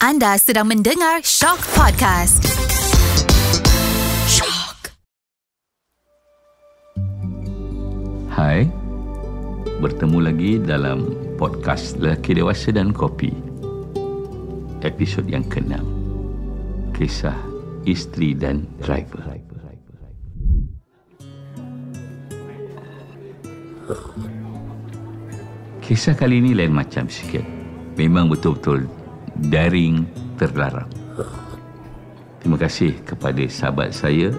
Anda sedang mendengar Shock Podcast. Shock. Hai, bertemu lagi dalam podcast Lelaki Dewasa dan Kopi. Episod yang ke-6. Kisah isteri dan driver. Kisah kali ini lain macam sikit. Memang betul-betul daring terlarang. Terima kasih kepada sahabat saya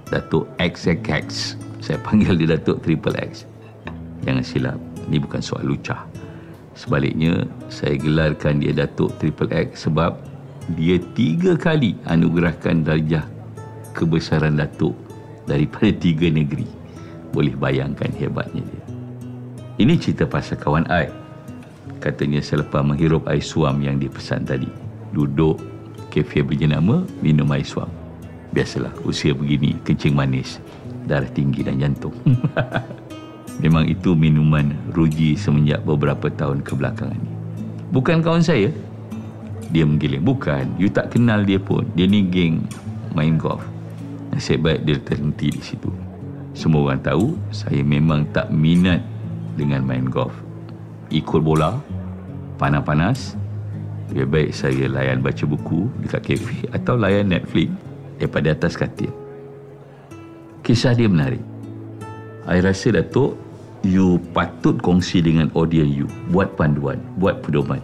Datuk XXX. Saya panggil dia Datuk Triple X. Jangan silap, ini bukan soal lucah. Sebaliknya, saya gelarkan dia Datuk Triple X sebab dia 3 kali anugerahkan darjah kebesaran Datuk daripada 3 negeri. Boleh bayangkan hebatnya dia. Ini cerita pasal kawan I. Katanya selepas menghirup air suam yang dipesan tadi, duduk kafe berjenama minum air suam. Biasalah, usia begini, kencing manis, darah tinggi dan jantung. Memang itu minuman ruji semenjak beberapa tahun kebelakangan ini. Bukan kawan saya. Dia menggiling. Bukan, you tak kenal dia pun. Dia ni geng main golf. Nasib baik dia terhenti di situ. Semua orang tahu saya memang tak minat dengan main golf. Ikut bola, panas-panas, lebih baik saya layan baca buku dekat kafe atau layan Netflix daripada atas katil. Kisah dia menarik. I rasa Datuk, you patut kongsi dengan audience you. Buat panduan, buat pedoman.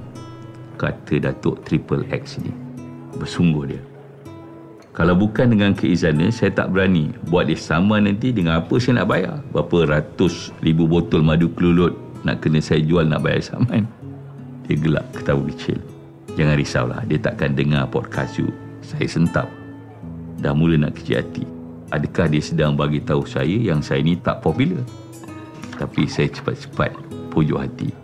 Kata Datuk Triple X ni. Bersungguh dia. Kalau bukan dengan keizanan, saya tak berani buat dia sama nanti dengan apa saya nak bayar. Berapa ratus ribu botol madu kelulut nak kena saya jual nak bayar saman. Dia gelak ketawa kecil. Jangan risaulah, dia takkan dengar podcast you. Saya sentap. Dah mula nak kecil hati. Adakah dia sedang bagi tahu saya yang saya ni tak popular? Tapi saya cepat-cepat pujuk hati.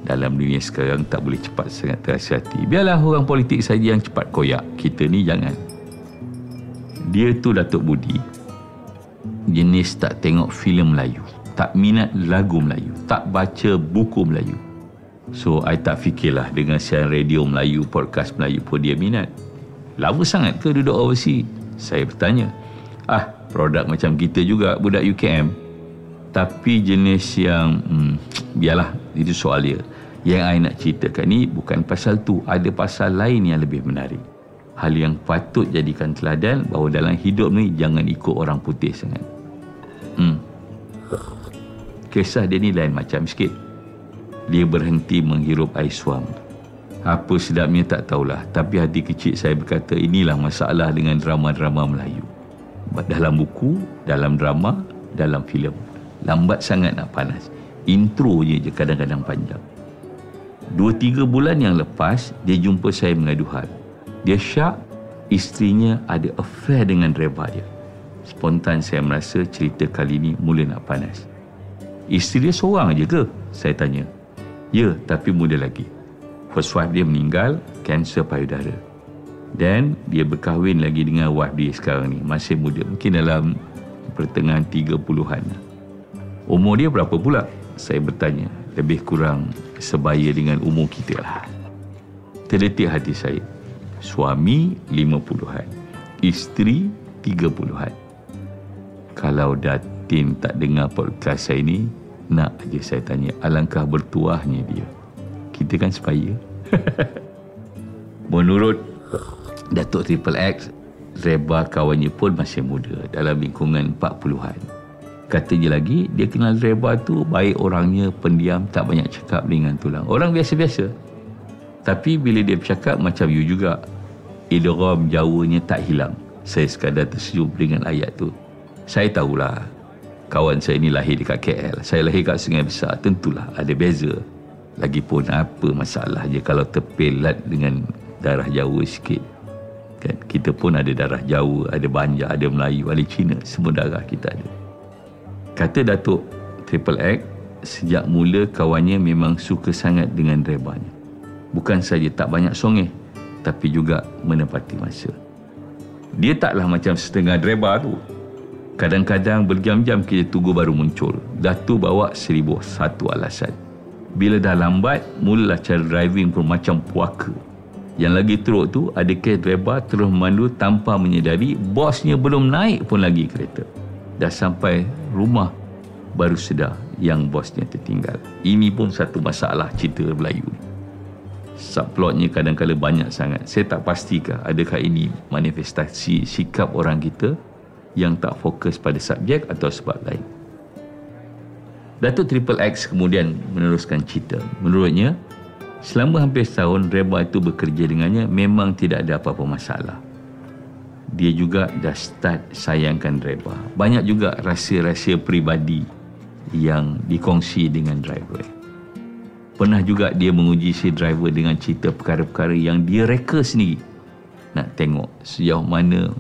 Dalam dunia sekarang tak boleh cepat sangat terasa hati. Biarlah orang politik saja yang cepat koyak. Kita ni jangan. Dia tu Datuk Budi jenis tak tengok filem Melayu, tak minat lagu Melayu, tak baca buku Melayu. So, I tak fikirlah dengan siaran radio Melayu, podcast Melayu pun dia minat. Lama sangat ke duduk overseas? Saya bertanya. Produk macam kita juga, budak UKM. Tapi jenis yang, biarlah, itu soal dia. Yang I nak ceritakan ni bukan pasal tu, ada pasal lain yang lebih menarik. Hal yang patut jadikan teladan bahawa dalam hidup ni jangan ikut orang putih sangat. Kisah dia ni lain macam sikit. Dia berhenti menghirup air suam. Apa sedapnya tak tahulah. Tapi hati kecil saya berkata, inilah masalah dengan drama-drama Melayu. Dalam buku, dalam drama, dalam filem. Lambat sangat nak panas. Intro je kadang-kadang panjang. 2-3 bulan yang lepas, dia jumpa saya mengadu hal. Dia syak isterinya ada affair dengan reba dia. Spontan saya merasa cerita kali ni mula nak panas. Isteri dia seorang aja ke? Saya tanya. Ya, tapi muda lagi. First wife dia meninggal, kanser payudara. Dan dia berkahwin lagi dengan wife dia sekarang ni. Masih muda, mungkin dalam pertengahan 30-an. Umur dia berapa pula? Saya bertanya. Lebih kurang sebaya dengan umur kita lah. Terdetik hati saya. Suami 50-an, isteri 30-an. Kalau Datin tak dengar podcast saya ni, nak je saya tanya, alangkah bertuahnya dia. Kita kan sebaya. Menurut Datuk Triple X, reba kawannya pun masih muda, dalam lingkungan 40-an. Kata je lagi, dia kenal reba tu baik orangnya, pendiam, tak banyak cakap dengan tulang. Orang biasa-biasa. Tapi bila dia bercakap macam you juga, idgham Jawanya tak hilang. Saya sekadar tersenyum dengan ayat tu. Saya tahulah, kawan saya ni lahir dekat KL. Saya lahir kat Sungai Besar. Tentulah ada beza. Lagipun apa masalah je kalau terpelat dengan darah Jawa sikit. Kan? Kita pun ada darah Jawa, ada Banjar, ada Melayu, ada Cina. Semua darah kita ada. Kata Datuk Triple X, sejak mula kawannya memang suka sangat dengan rebanya. Bukan saja tak banyak songeh, tapi juga menepati masa. Dia taklah macam setengah driver tu. Kadang-kadang berjam-jam kita tunggu baru muncul. Datuk bawa 1001 alasan. Bila dah lambat, mulalah cara driving pun macam puaka. Yang lagi teruk tu, ada kes driver terus memandu tanpa menyedari bosnya belum naik pun lagi kereta. Dah sampai rumah baru sedar yang bosnya tertinggal. Ini pun satu masalah cerita Melayu ni. Subplotnya kadang-kadang banyak sangat. Saya tak pastikah adakah ini manifestasi sikap orang kita yang tak fokus pada subjek atau sebab lain. Datuk Triple X kemudian meneruskan cerita. Menurutnya, selama hampir setahun Reba itu bekerja dengannya memang tidak ada apa-apa masalah. Dia juga dah start sayangkan Reba. Banyak juga rahsia-rahsia peribadi yang dikongsi dengan driver. Pernah juga dia menguji si driver dengan cerita perkara-perkara yang dia reka sendiri. Nak tengok sejauh mana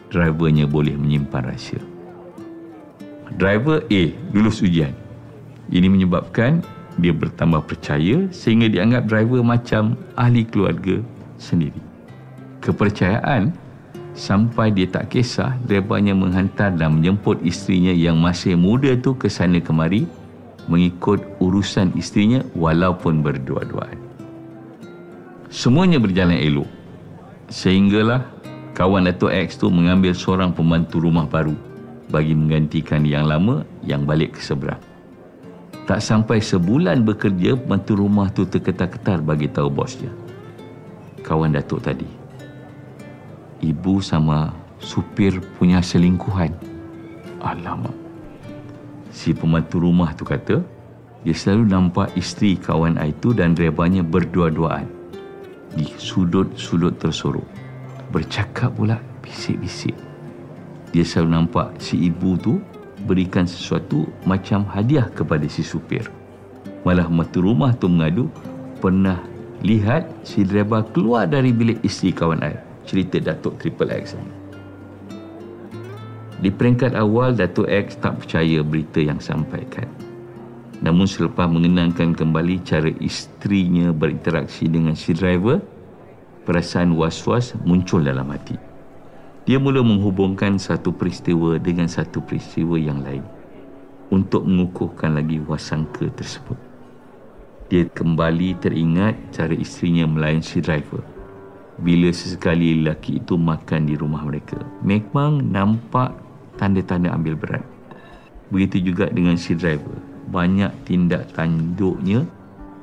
drivernya boleh menyimpan rahsia. Driver A lulus ujian. Ini menyebabkan dia bertambah percaya sehingga dianggap driver macam ahli keluarga sendiri. Kepercayaan sampai dia tak kisah drivernya menghantar dan menjemput isterinya yang masih muda tu ke sana kemari mengikut urusan isterinya walaupun berdua-duaan. Semuanya berjalan elok sehinggalah kawan Dato' X tu mengambil seorang pembantu rumah baru bagi menggantikan yang lama yang balik ke seberang. Tak sampai sebulan bekerja, pembantu rumah tu terketar-ketar bagi tahu bosnya. Kawan Datuk tadi, ibu sama supir punya selingkuhan. Alamak. Si pembantu rumah tu kata, dia selalu nampak isteri kawan itu dan drivernya berdua-duaan di sudut-sudut tersorok. Bercakap pula, bisik-bisik. Dia selalu nampak si ibu tu berikan sesuatu macam hadiah kepada si supir. Malah pembantu rumah tu mengadu pernah lihat si driver keluar dari bilik isteri kawan saya. Cerita Datuk Triple X. Di peringkat awal, Datuk X tak percaya berita yang sampaikan. Namun selepas mengenangkan kembali cara isterinya berinteraksi dengan si driver, perasaan was-was muncul dalam hati. Dia mula menghubungkan satu peristiwa dengan satu peristiwa yang lain untuk mengukuhkan lagi wasangka tersebut. Dia kembali teringat cara isterinya melayan si driver bila sesekali lelaki itu makan di rumah mereka. Memang nampak tanda-tanda ambil berat. Begitu juga dengan si driver. Banyak tindak tanduknya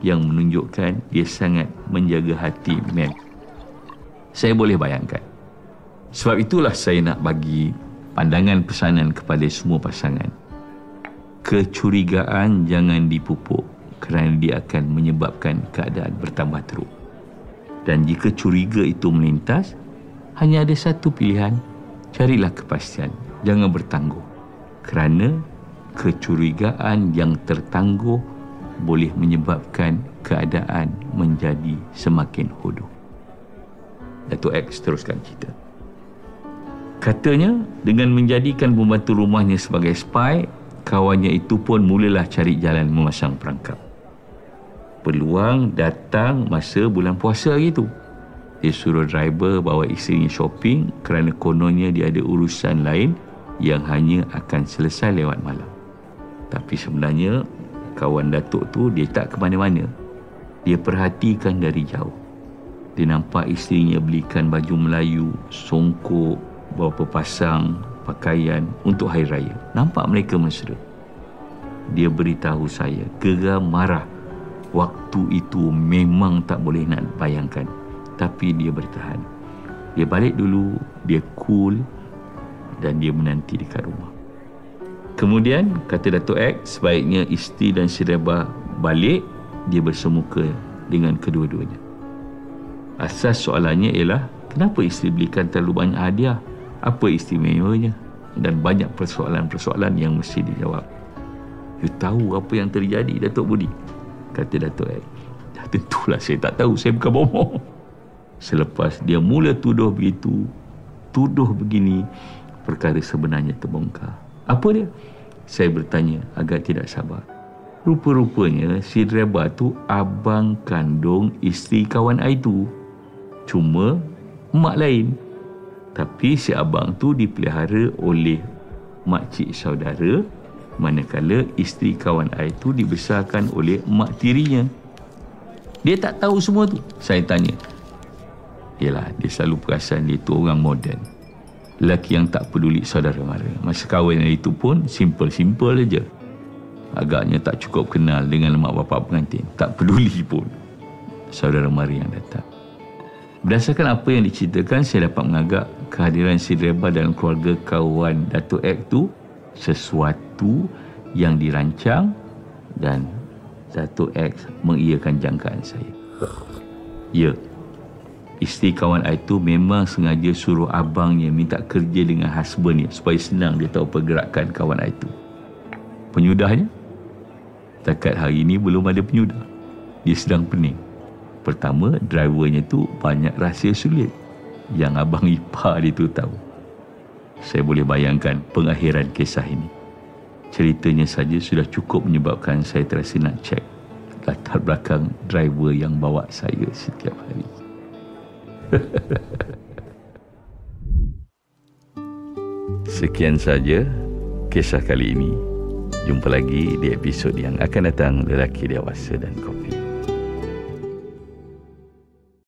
yang menunjukkan dia sangat menjaga hati Meg. Saya boleh bayangkan. Sebab itulah saya nak bagi pandangan pesanan kepada semua pasangan. Kecurigaan jangan dipupuk kerana dia akan menyebabkan keadaan bertambah teruk. Dan jika curiga itu melintas, hanya ada satu pilihan, carilah kepastian, jangan bertangguh. Kerana kecurigaan yang tertangguh boleh menyebabkan keadaan menjadi semakin hodoh. Datuk X teruskan cerita. Katanya, dengan menjadikan pembantu rumahnya sebagai spy, kawannya itu pun mulalah cari jalan memasang perangkap. Peluang datang masa bulan puasa gitu. Dia suruh driver bawa isterinya shopping kerana kononnya dia ada urusan lain yang hanya akan selesai lewat malam. Tapi sebenarnya, kawan Datuk tu dia tak ke mana-mana. Dia perhatikan dari jauh. Dia nampak isterinya belikan baju Melayu, songkok, beberapa pasang pakaian untuk hari raya. Nampak mereka mesra. Dia beritahu saya, geram marah. Waktu itu memang tak boleh nak bayangkan. Tapi dia bertahan. Dia balik dulu, dia cool dan dia menanti dekat rumah. Kemudian, kata Datuk X, sebaiknya isteri dan si Reba balik, dia bersemuka dengan kedua-duanya. Asas soalannya ialah, kenapa isteri belikan terlalu banyak hadiah? Apa istimewanya? Dan banyak persoalan-persoalan yang mesti dijawab. You tahu apa yang terjadi, Datuk Budi? Kata Datuk X. Tentulah saya tak tahu, saya bukan bomoh. Selepas dia mula tuduh begitu, tuduh begini, perkara sebenarnya terbongkar. Apa dia? Saya bertanya agak tidak sabar. Rupa-rupanya si Reba tu abang kandung isteri kawan itu. Cuma mak lain. Tapi si abang tu dipelihara oleh makcik saudara, manakala isteri kawan itu dibesarkan oleh mak tirinya. Dia tak tahu semua tu. Saya tanya, Yelah, dia selalu perasan dia tu orang moden. Lelaki yang tak peduli saudara mara. Masa kahwin itu pun simple-simple aja. Agaknya tak cukup kenal dengan mak bapak pengantin. Tak peduli pun saudara mara yang datang. Berdasarkan apa yang diceritakan, saya dapat mengagak kehadiran Siti Rebah dalam keluarga kawan Dato' X tu sesuatu yang dirancang dan Dato' X mengiyakan jangkaan saya. Ya, isteri kawan I tu memang sengaja suruh abangnya minta kerja dengan husbandnya supaya senang dia tahu pergerakan kawan I tu. Penyudahnya, takat hari ini belum ada penyudah. Dia sedang pening. Pertama, drivernya tu banyak rahsia sulit yang abang ipar dia tu tahu. Saya boleh bayangkan pengakhiran kisah ini. Ceritanya saja sudah cukup menyebabkan saya terasa nak cek latar belakang driver yang bawa saya setiap hari. Sekian saja kisah kali ini. Jumpa lagi di episod yang akan datang. Lelaki Dewasa dan Kopi.